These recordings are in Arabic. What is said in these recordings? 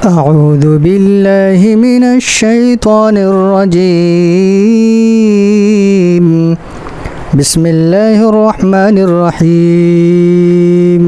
أعوذ بالله من الشيطان الرجيم بسم الله الرحمن الرحيم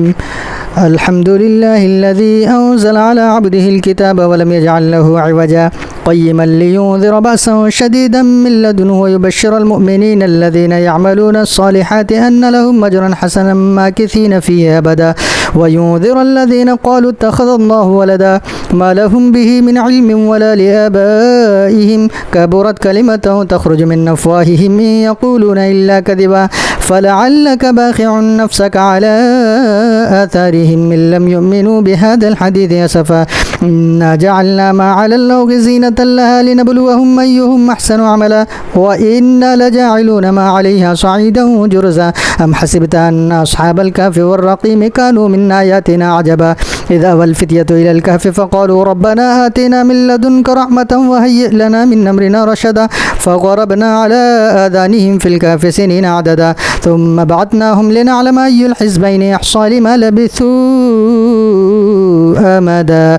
الحمد لله الذي أنزل على عبده الكتاب ولم يجعل له عوجا قيما لينذر بأسا شديدا من لدنه ويبشر المؤمنين الذين يعملون الصالحات أن لهم أجرا حسنا ماكثين فيه أبدا وينذر الذين قالوا اتخذ الله ولدا ما لهم به من علم ولا لآبائهم كبرت كلمة تخرج من أفواههم إن يقولون إلا كذبا فلعلك باخع نفسك على آثارهم إن لم يؤمنوا بهذا الحديث أسفا إنا جعلنا ما على اللوغ زينة لها لنبلوهم أيهم أحسن عملا وإنا لجاعلون ما عليها صعيدا جرزا أم حسبت أن أصحاب الكهف والرقيم كانوا من آياتنا عجبا إذا أوى الفتية إلى الكهف فقالوا ربنا آتنا من لدنك رحمة وهيئ لنا من أمرنا رشدا فضربنا على آذانهم في الكهف سنين عددا ثم بعثناهم لنعلم أي الحزبين أحصى لما لبثوا أمدا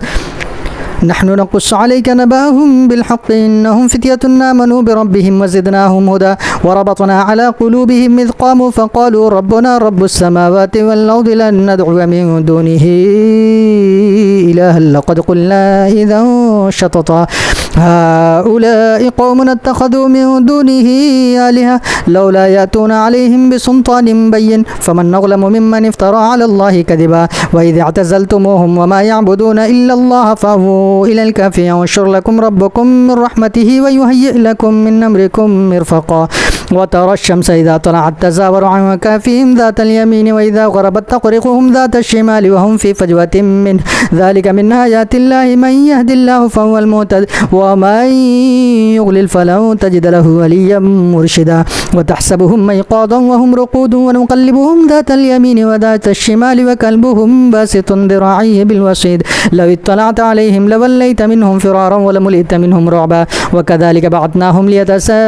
نحن نقص عليك نبأهم بالحق إنهم فتية آمنوا بربهم وزدناهم هدى وربطنا على قلوبهم إذ قاموا فقالوا ربنا رب السماوات والأرض لن ندعو من دونه إلها لقد قلنا إذا شططا هؤلاء قوم اتخذوا من دونه آلهة لولا يأتون عليهم بسلطان بين فمن أظلم ممن افترى على الله كذبا وإذ اعتزلتموهم وما يعبدون إلا الله فأووا إلى الكهف ينشر لكم ربكم من رحمته ويهيئ لكم من أمركم مرفقا وترى الشمس إذا طلعت تزاور عن كهفهم ذات اليمين وإذا غربت تقرقهم ذات الشمال وهم في فجوة منه ذلك من آيات الله من يهد الله فهو المهتد ومن يضلل فلن تجد له وليا مرشدا وتحسبهم أيقاظا وهم رقود ونقلبهم ذات اليمين وذات الشمال وكلبهم باسط ذراعيه بالوصيد لو اطلعت عليهم لوليت منهم فرارا ولملئت منهم رعبا وكذلك بعثناهم ليتساءلوا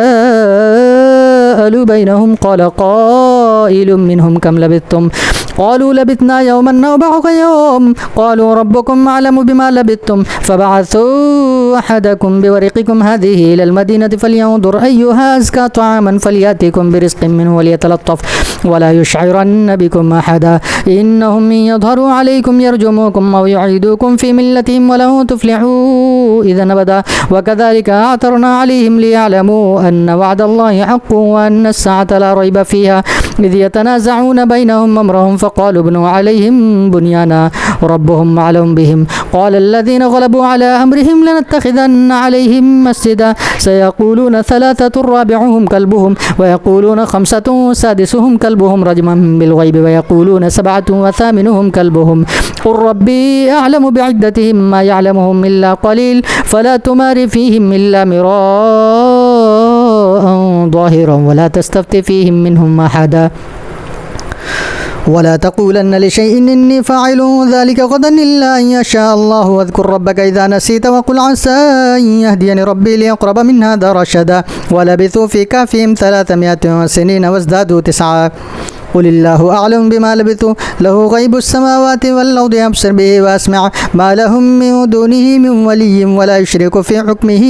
بينهم قال قائل منهم كم لبثتم قالوا لبثنا يوما أو بعض يوم قالوا ربكم أعلم بما لبثتم فبعثوا أحدكم بورقكم هذه إلى المدينة فلينظر أيها أزكى طعاما فليأتكم برزق منه وليتلطف ولا يشعرن بكم أحدا إنهم إن يظهروا عليكم يرجموكم أو يعيدوكم في ملتهم ولن تفلحوا إذا أبدا وكذلك أعثرنا عليهم ليعلموا أن وعد الله حق وأن الساعة لا ريب فيها إذ يتنازعون بينهم أمرهم فقالوا ابنوا عليهم بنيانا ربهم أعلم بهم قال الذين غلبوا على أمرهم لنتخذن عليهم مسجدا سيقولون ثلاثة رابعهم كلبهم ويقولون خمسة سادسهم كلبهم رجما بالغيب ويقولون سبعة وثامنهم كلبهم قل ربي أعلم بعدتهم ما يعلمهم إلا قليل فلا تمار فيهم إلا مراء ظاهرا ولا تستفت فيهم منهم أحدا ولا تقولن لشيء إني فاعل ذلك غدا إلا أن يشاء الله واذكر ربك إذا نسيت وقل عسى أن يهديني ربي لأقرب من هذا رشدا ولبثوا في كهفهم 300 سنين وازدادوا 9 قل الله أعلم بما لبثوا له غيب السماوات والأرض يبصر به وأسمع ما لهم من دونه من ولي ولا يشرك في حكمه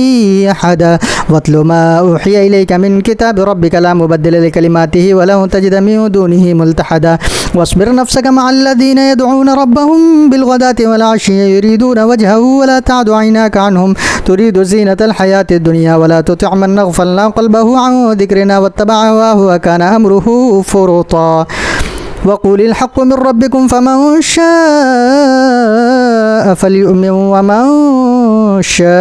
أحدا واتل ما أوحي إليك من كتاب ربك لا مبدل لكلماته ولن تجد من دونه ملتحدا واصبر نفسك مع الذين يدعون ربهم بالغداة والعشي يريدون وجهه ولا تعد عيناك عنهم تريد زينة الحياة الدنيا ولا تطع من أغفلنا قلبه عن ذكرنا واتبع هواه وكان أمره فرطا وقل الحق من ربكم فمن شاء فليؤمن ومن شاء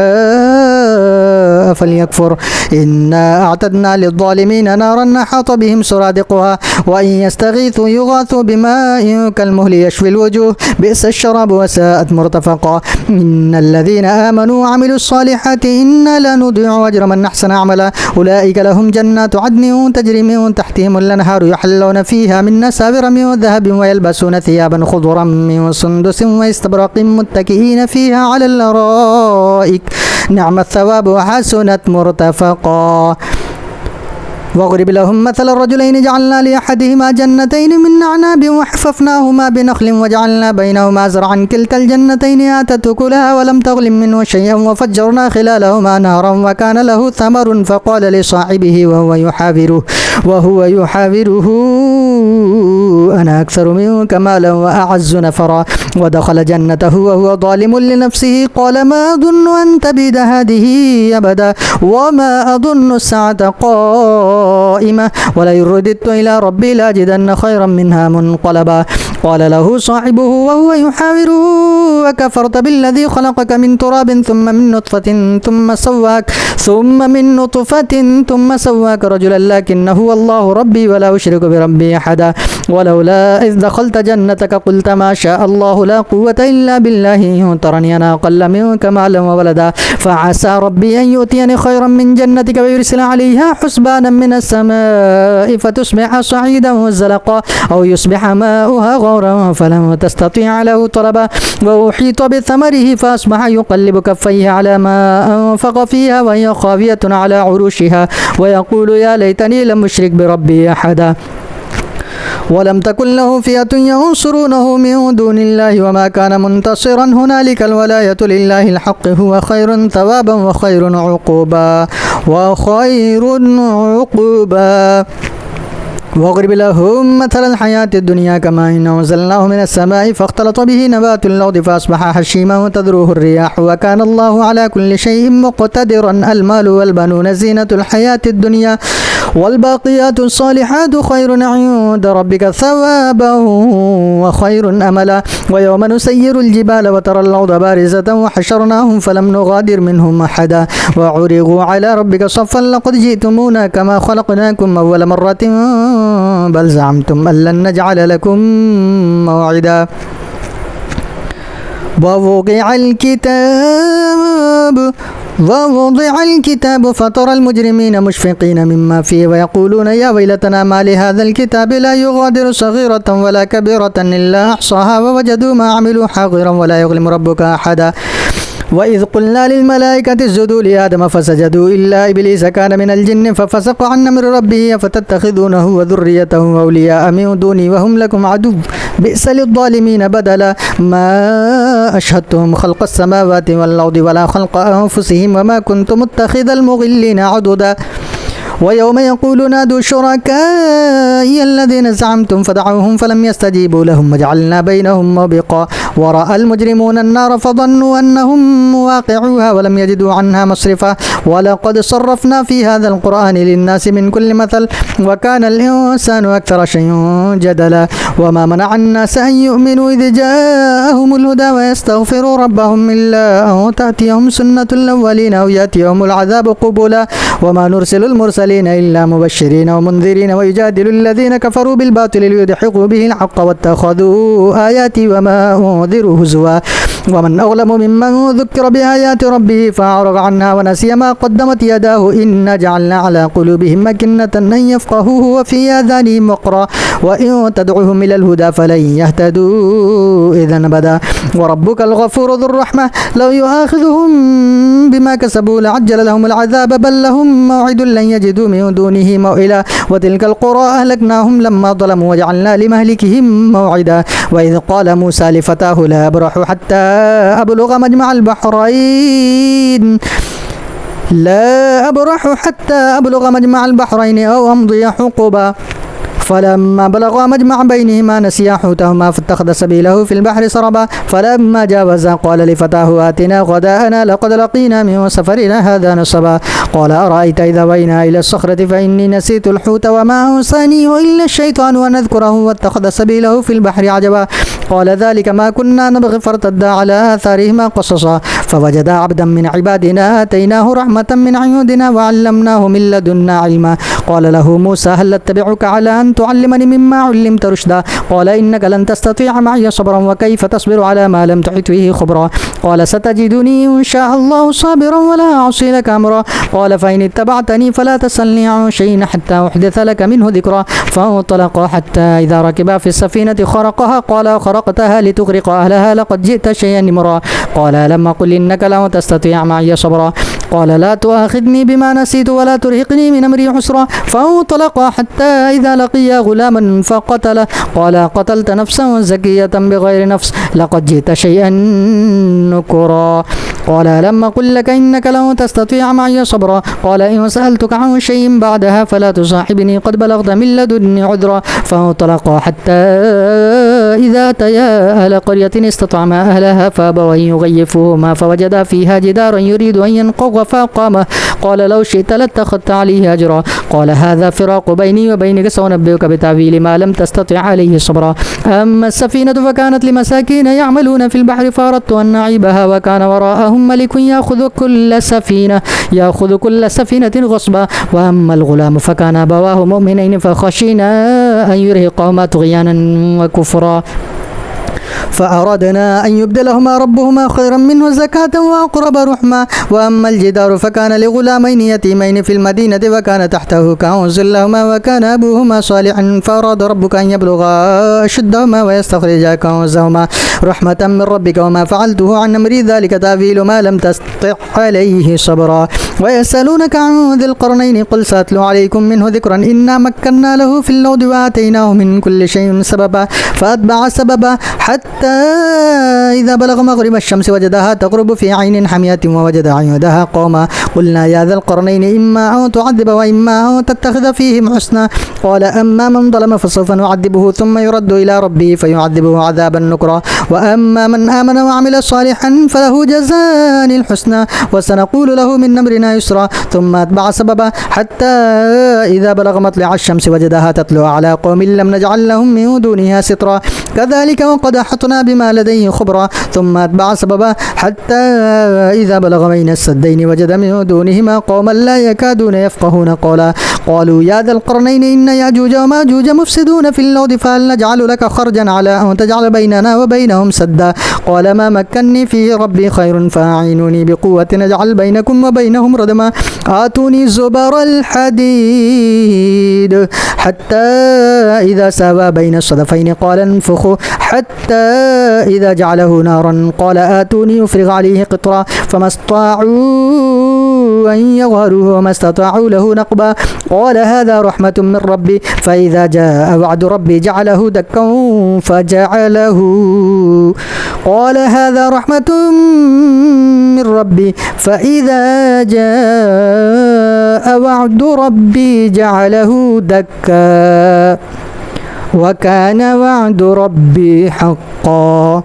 فليكفر إنا أعتدنا للظالمين نارا أحاط بهم سرادقها وإن يستغيثوا يغاثوا بماء كالمهل يشوي الوجوه بئس الشراب وساءت مرتفقا إن الذين آمنوا وعملوا الصالحات إنا لا نضيع أجر من أحسن عملا أولئك لهم جنات عدن تجري من تحتهم الأنهار يحلون فيها من أساور من ذهب ويلبسون ثيابا خضرا من سندس واستبرق متكئين فيها على الأرائك نعم الثواب وحسنت مرتفقا واضرب لهم مثل الرجلين جعلنا لأحدهما جنتين من أعناب وحففناهما بنخل وجعلنا بينهما زرعا كلتا الجنتين آتت أكلها ولم تظلم منه شيئا وفجرنا خلالهما نهرا وكان له ثمر فقال لصاحبه وهو يحاوره أنا أكثر منك مالا وأعز نفرا ودخل جنته وهو ظالم لنفسه قال ما أظن أن تبيد هذه أبدا وما أظن الساعة قائمة ولئن رددت إلى ربي لأجدن خيرا منها منقلبا قال له صاحبه وهو يحاوره وكفرت بالذي خلقك من تراب ثم من نطفة ثم سواك رجلا لكن هو الله ربي ولا أشرك بربي أحدا ولولا إذ دخلت جنتك قلت ما شاء الله لا قوة إلا بالله إن ترني أنا أقل منك مالا وولدا فعسى ربي أن يؤتيني خيرا من جنتك ويرسل عليها حسبانا من السماء فتصبح صعيدا زلقا أو يصبح ماؤها غورا فلم تستطيع له طلبا وأحيط بثمره فأصبح يقلب كفيه على ما أنفق فيها وهي خاوية على عروشها ويقول يا ليتني لم أشرك بربي أحدا ولم تكن له فئة ينصرونه من دون الله وما كان منتصرا هنالك الولاية لله الحق هو خير ثوابا وخير عقوبا واضرب لهم مثل الحياة الدنيا كماء أنزلناه من السماء فاختلط به نبات الأرض فأصبح هشيما تذروه الرياح وكان الله على كل شيء مقتدرا المال والبنون زينة الحياة الدنيا والباقيات الصالحات خير عند ربك ثوابا وخير أملا ويوم نسير الجبال وترى الأرض بارزة وحشرناهم فلم نغادر منهم أحدا وعرضوا على ربك صفا لقد جئتمونا كما خلقناكم أول مرة بل زعمتم أن لن نجعل لكم موعدا ووضع الكتاب فترى المجرمين مشفقين مما فيه ويقولون يا ويلتنا ما لهذا الكتاب لا يغادر صغيرة ولا كبيرة إلا أحصاها ووجدوا ما عملوا حاضرا ولا يظلم ربك أحدا وإذ قلنا للملائكة اسجدوا لآدم فسجدوا إلا إبليس كان من الجن ففسق عن أمر ربه فتتخذونه وذريته أولياء من دوني وهم لكم عدو بئس للظالمين بدلا ما أشهدتهم خلق السماوات والأرض ولا خلق أنفسهم وما كنت متخذ المضلين عضدا ويوم يقول نادوا شركائي الذين زعمتم فدعوهم فلم يستجيبوا لهم وجعلنا بينهم موبقا ورأى المجرمون النار فظنوا أنهم مواقعوها ولم يجدوا عنها مصرفا ولقد صرفنا في هذا القرآن للناس من كل مثل وكان الإنسان أكثر شيء جدلا وما منع الناس أن يؤمنوا إذ جاءهم الهدى ويستغفروا ربهم إلا أن تأتيهم سنة الأولين أو يأتيهم العذاب قبلا وما نرسل المرسلين إلا مبشرين ومنذرين ويجادل الذين كفروا بالباطل ليدحقوا به الحق واتخذوا آياتي وما أنذروا هزوا ومن أظلم ممن ذكر بآيات ربه فأعرض عنها ونسي ما قدمت يداه إنا جعلنا على قلوبهم أكنة أن يفقهوه وفي آذانهم وقرا وإن تدعوهم إلى الهدى فلن يهتدوا إذا أبدا وربك الغفور ذو الرحمة لو يؤاخذهم بما كسبوا لعجل لهم العذاب بل لهم موعد لن يجدوا من دونه موئلا وتلك القرى أهلكناهم لما ظلموا وجعلنا لمهلكهم موعدا وإذ قال موسى لفتاه لا أبرح حتى أبلغ مجمع البحرين أو أمضي حقبا فلما بلغا مجمع بينهما نسيا حوتهما فاتخذ سبيله في البحر سربا فلما جاوزا قال لفتاه آتنا غداءنا لقد لقينا من سفرنا هذا نصبا قال أرأيت إذا وينا إلى الصخرة فإني نسيت الحوت وما أنسانيه إلا الشيطان أن أذكره واتخذ سبيله في البحر عجبا قال ذلك ما كنا نبغي فارتدا على آثارهما قصصا فوجدا عبدا من عبادنا آتيناه رحمة من عندنا وعلمناه من لدنا علما قال له موسى هل اتبعك على أن تعلمني مما علمت رشدا قال إنك لن تستطيع معي صبرا وكيف تصبر على ما لم تحط به خبرا قال ستجدني إن شاء الله صابرا ولا أعصي لك أمرا قال فإن اتبعتني فلا تسألني عن شيء حتى أحدث لك منه ذكرا فانطلقا حتى إذا ركبا في السفينة خرقها قال خرقتها لتغرق أهلها لقد جئت شيئا نمرا قال لما قل إنك لن تستطيع معي صبرا قال لا تؤاخذني بما نسيت ولا ترهقني من أمري عسرا فانطلقا حتى إذا لقيا غلاما فقتله قال قتلت نفسا زكية بغير نفس لقد جئت شيئا نكرا قال لما قل لك إنك لن تستطيع معي صبرا قال إن سألتك عن شيء بعدها فلا تصاحبني قد بلغت من لدني عذرا فانطلقا حتى إذا أتيا أهل قرية استطعما أهلها فأبوا أن يغيفوهما فوجدا فيها جدارا يريد أن ينقض فأقامه قال لو شئت لاتخذت عليه أجرا قال هذا فراق بيني وبينك سأنبئك بتأويل ما لم تستطع عليه صبرا أما السفينة فكانت لمساكين يعملون في البحر فأردت أن أعيبها وكان وراءهم ملك يأخذ كل سفينة غصبا وأما الغلام فكان أبواه مؤمنين فخشينا أن يرهقهما طغيانا وكفرا فأردنا أن يبدلهما ربهما خيرا منه زكاة وأقرب رحما وأما الجدار فكان لغلامين يتيمين في المدينة وكان تحته كنز لهما وكان أبوهما صالحا فأراد ربك أن يبلغا أشدهما ويستخرجا كنزهما رحمة من ربك وما فعلته عن أمري ذلك تأويل ما لم تستطع عليه صبرا ويسألونك عن ذي القرنين قل سأتلو عليكم منه ذكرا إنا مكنا له في الأرض وآتيناه من كل شيء سببا فأتبع سببا حتى إذا بلغ مغرب الشمس وجدها تغرب في عين حمية ووجد عندها قوما قلنا يا ذا القرنين إما أن تعذب وإما أن تتخذ فيهم حسنا قال أما من ظلم فسوف نعذبه ثم يرد إلى ربه فيعذبه عذابا نكرا وأما من آمن وعمل صالحا فله جزاء الحسنى وسنقول له من أمرنا يسرا ثم أتبع سببا حتى إذا بلغ مطلع الشمس وجدها تطلع على قوم لم نجعل لهم من دونها سترا كذلك وقد أحطنا بما لديه خبرا ثم أتبع سببا حتى إذا بلغ بين السدين وجد من دونهما قوما لا يكادون يفقهون قولا قالوا يا ذا القرنين إن يأجوج وماجوج مفسدون في الأرض فهل نجعل لك خرجا على أن تجعل بيننا وبينهم سدا قال ما مكني فيه ربي خير فأعينوني بقوة نجعل بينكم وبينهم ردما آتوني زبر الحديد حتى إذا ساوى بين الصدفين قال انفخوا حتى إذا جعله نارا قال آتوني أفرغ عليه قطرا فما استطاعوا أن يظهروه وما استطاعوا له نقبا قال هذا رحمة من ربي فإذا جاء وعد ربي جعله دكا فجعله قال هذا رحمة من ربي فإذا جاء وعد ربي جعله دكا وكان وعد ربي حقا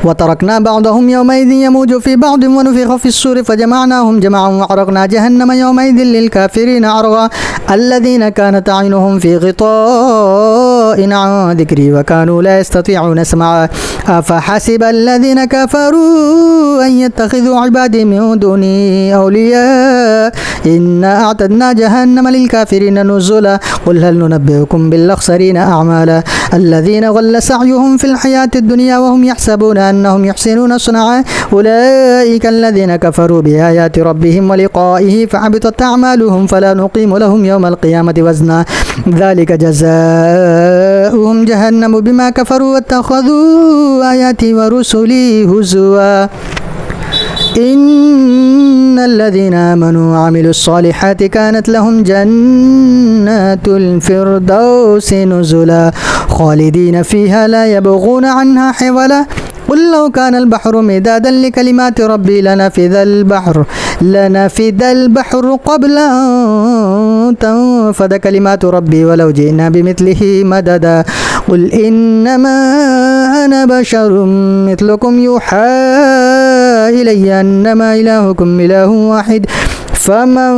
وتركنا بعضهم يومئذ يموج في بعض ونفخ في الصور فجمعناهم جمعا وعرضنا جهنم يومئذ للكافرين عرضا الذين كانت أعينهم في غطاء عن ذكري وكانوا لا يستطيعون سمعا أفحسب الذين كفروا أن يتخذوا عبادي من دوني أولياء إنا أعتدنا جهنم للكافرين نزلا قل هل ننبئكم بالأخسرين أعمالا الذين ضل سعيهم في الحياة الدنيا وهم يحسبون أنهم يحسنون صنعا أولئك الذين كفروا بآيات ربهم ولقائه فحبطت أعمالهم فلا نقيم لهم يوم القيامة وزنا ذلك جزاؤهم جهنم بما كفروا واتخذوا آياتي ورسلي هزوا إن الذين آمنوا وعملوا الصالحات كانت لهم جنات الفردوس نزلا خالدين فيها لا يبغون عنها حولا قل لو كان البحر مدادا لكلمات ربي لنفد البحر قبل أن تنفد كلمات ربي ولو جئنا بمثله مددا قل إنما أنا بشر مثلكم يوحى إلي أنما إلهكم إله واحد فمن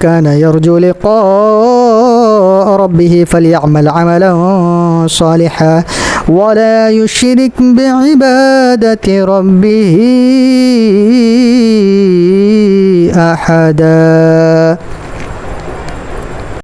كان يرجو لقاء ربه فليعمل عملا صالحا ولا يشرك بعبادة ربه أحدا.